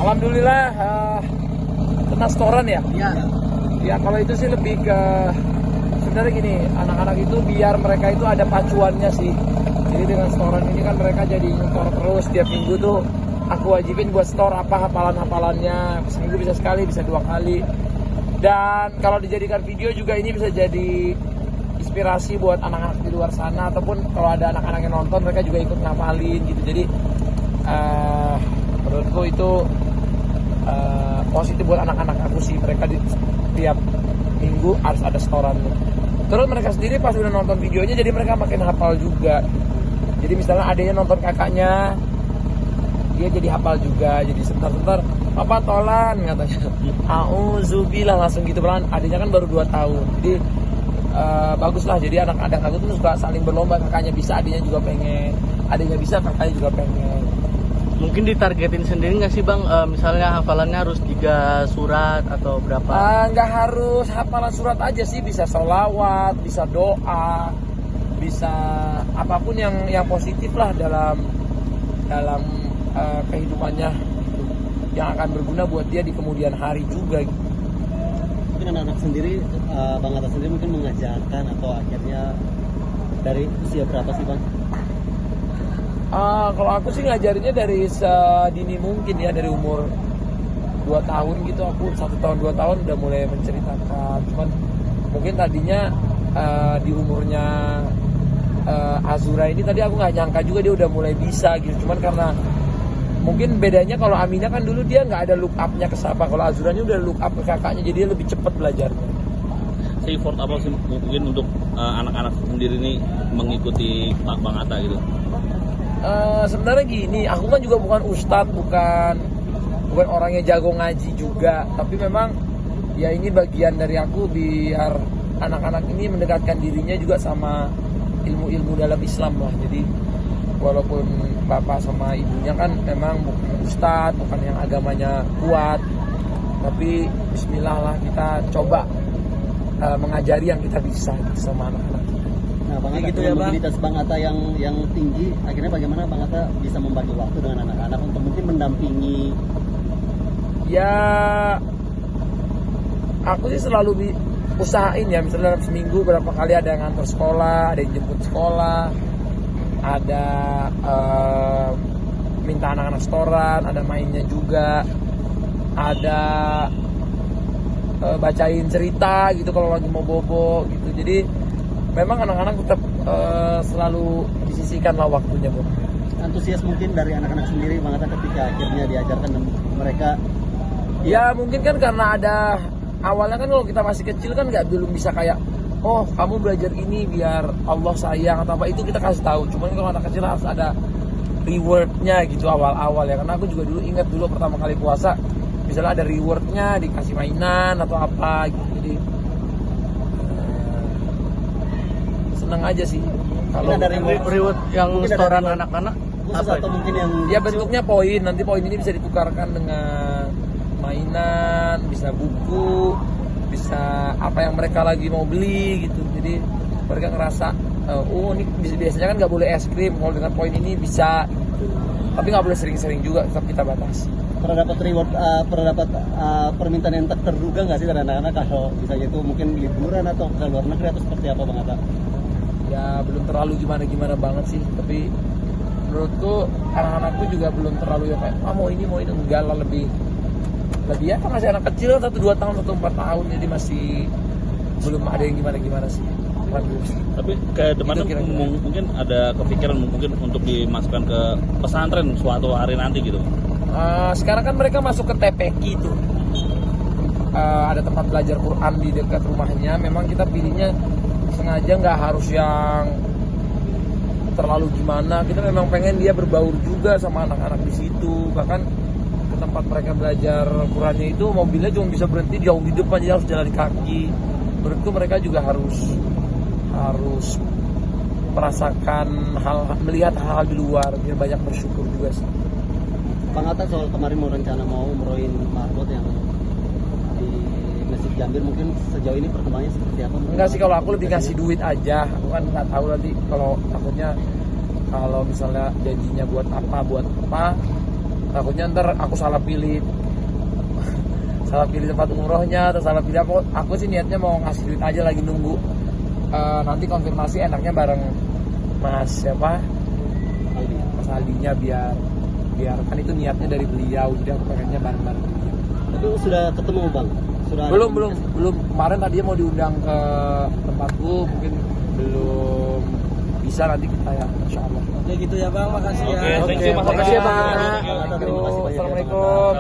Alhamdulillah kena setoran ya. Iya. Ya kalau itu sih lebih ke sebenarnya gini, anak-anak itu biar mereka itu ada pacuannya sih. Jadi dengan setoran ini kan mereka jadi nyetor terus tiap minggu tuh. Aku wajibin buat store apa hafalan-hafalannya. Seminggu bisa sekali, bisa 2 kali. Dan kalau dijadikan video juga ini bisa jadi inspirasi buat anak-anak di luar sana, ataupun kalau ada anak-anak yang nonton mereka juga ikut ngapalin gitu. Jadi menurutku itu positif buat anak-anak aku sih. Mereka di tiap minggu harus ada setorannya. Terus mereka sendiri pas udah nonton videonya jadi mereka makin hafal juga. Jadi misalnya adanya nonton kakaknya, dia jadi hafal juga. Jadi sebentar-sebentar papa tolan katanya, auzubillah, langsung gitu pelan. Adanya kan baru 2 tahun, jadi bagus lah. Jadi anak-anak aku tuh suka saling berlomba, kakaknya bisa adanya juga pengen, adanya bisa kakaknya juga pengen. Mungkin ditargetin sendiri nggak sih Bang, misalnya hafalannya harus 3 surat atau berapa? Nggak harus hafalan surat aja sih, bisa sholawat, bisa doa, bisa apapun yang positif lah dalam kehidupannya gitu, yang akan berguna buat dia di kemudian hari juga gitu. Mungkin anak-anak sendiri, Bang Atta sendiri mungkin mengajarkan atau akhirnya dari usia berapa sih Bang? Kalau aku sih ngajarinnya dari sedini mungkin ya, dari umur 2 tahun gitu. Aku 1 tahun 2 tahun udah mulai menceritakan. Cuman mungkin tadinya di umurnya Azura ini tadi aku nggak nyangka juga dia udah mulai bisa gitu. Cuman karena mungkin bedanya kalau Amina kan dulu dia nggak ada look up-nya ke siapa. Kalau Azura ini udah look up ke kakaknya, jadi dia lebih cepat belajarnya. Effort apa sih mungkin untuk anak-anak sendiri nih mengikuti Bang Atta gitu? Sebenarnya gini, aku kan juga bukan ustadz, bukan orang yang jago ngaji juga, tapi memang ya ini bagian dari aku biar anak-anak ini mendekatkan dirinya juga sama ilmu-ilmu dalam Islam lah. Jadi walaupun bapak sama ibunya kan memang bukan ustadz, bukan yang agamanya kuat, tapi bismillah lah kita coba mengajari yang kita bisa gitu sama anak-anak. Nah, Bang Atta, gitu ya, Bang. mobilitas Bang Atta yang tinggi, akhirnya bagaimana Bang Atta bisa membagi waktu dengan anak-anak untuk mungkin mendampingi? Ya, aku sih selalu usahain ya, misalnya dalam seminggu berapa kali ada yang ngantar sekolah, ada yang jemput sekolah, ada minta anak-anak setoran, ada mainnya juga, ada bacain cerita gitu kalau lagi mau bobo gitu. Jadi memang anak-anak tetap selalu disisihkan lah waktunya, Bu. Antusias mungkin dari anak-anak sendiri Bang Atta ketika akhirnya diajarkan dan mereka ya mungkin kan karena ada awalnya kan kalau kita masih kecil kan belum bisa kayak oh kamu belajar ini biar Allah sayang atau apa, itu kita kasih tahu. Cuman kalau anak kecil harus ada rewardnya gitu awal-awal ya, karena aku juga dulu ingat dulu pertama kali puasa misalnya ada rewardnya, dikasih mainan atau apa gitu. Jadi seneng aja sih kalau ada Reward yang setoran anak-anak khusus apa atau itu? mungkin yang ya bentuknya poin. Nanti poin ini bisa ditukarkan dengan mainan, bisa buku, bisa apa yang mereka lagi mau beli gitu. Jadi mereka ngerasa oh ini biasanya kan nggak boleh es krim, kalau dengan poin ini bisa gitu. Tapi nggak boleh sering-sering juga, tetap kita batasi. pernah dapat reward, pernah dapat permintaan yang tak terduga nggak sih dari anak-anak kalau misalnya itu mungkin liburan atau ke luar negeri atau seperti apa Bang Atta? Ya belum terlalu gimana-gimana banget sih, tapi menurutku anak-anakku juga belum terlalu yang kayak mau ini enggak lah, lebih ya kan masih anak kecil, 1-2 tahun 1-4 tahun, jadi masih belum ada yang gimana sih. Tapi ke depannya mungkin ada kepikiran mungkin untuk dimasukkan ke pesantren suatu hari nanti gitu. Sekarang kan mereka masuk ke TPQ itu, ada tempat belajar Quran di dekat rumahnya. Memang kita pilihnya sengaja nggak harus yang terlalu gimana, kita memang pengen dia berbaur juga sama anak-anak di situ. Bahkan ke tempat mereka belajar Qurannya itu mobilnya cuma bisa berhenti jauh di depan, jadi harus jalan kaki. Menurutku mereka juga harus merasakan melihat hal-hal di luar biar banyak bersyukur juga sih. Bang Atta soal kemarin mau rencana mau umrohin marbot yang di Masjid Gambir, mungkin sejauh ini perkembangannya seperti apa? Enggak sih, kalau aku lebih ngasih duit aja. Aku kan nggak tahu nanti kalau takutnya kalau misalnya janjinya buat apa takutnya ntar aku salah pilih tempat umrohnya atau salah pilih apa. Aku sih niatnya mau ngasih duit aja, lagi nunggu nanti konfirmasi enaknya bareng Mas siapa, Mas Aldinya, biar kan itu niatnya dari beliau, jadi aku pengennya bareng-bareng beliau. Tapi sudah ketemu bang? Sudah Belum. Kemarin tadinya mau diundang ke tempatku, mungkin belum bisa, nanti kita ya, insya Allah. Oke gitu ya bang, makasih ya. Oke, thank you, Mas. Makasih ya Bang. Thank you. Assalamualaikum.